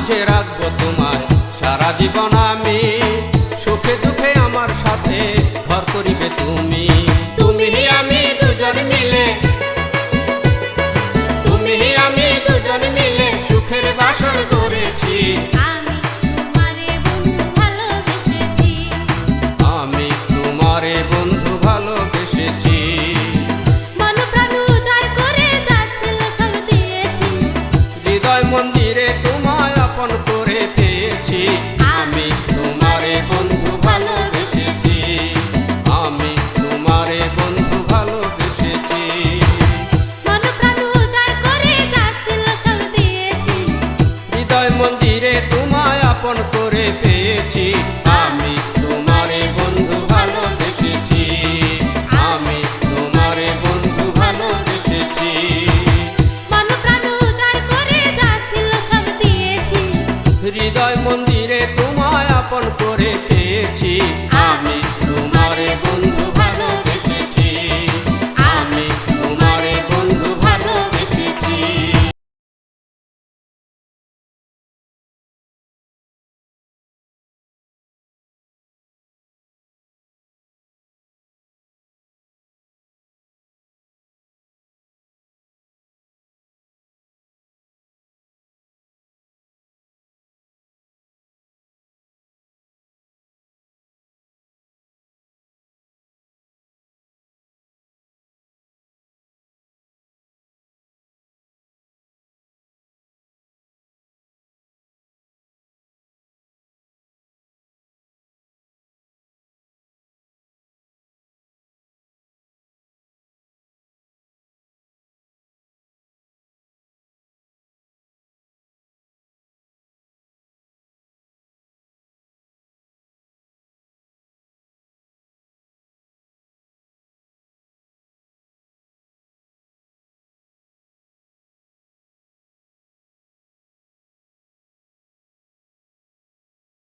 মাঝে রাখবো তোমায় সারা জীবন আমি, সুখে দুঃখে আমার সাথে ঘর করিবে তুমি। তুমি আমি দুজন মিলে, তুমি আমি দুজন মিলে সুখের বাসর করেছি। আমি তোমারে বন্ধু ভালোবেসেছি। মন প্রাণ উদার করে যাচ্ছিল সব দিয়েছি, হৃদয় মন্দিরে তোমায় আপন করে পেয়েছি। আমি তোমারে বন্ধু ভালোবেসেছি, আমি তোমারে বন্ধু ভালোবেসেছি। মন প্রাণ উদার করে যাচ্ছিল সব দিয়েছি, হৃদয় মন্দিরে তোমায় আপন করে পেয়েছি।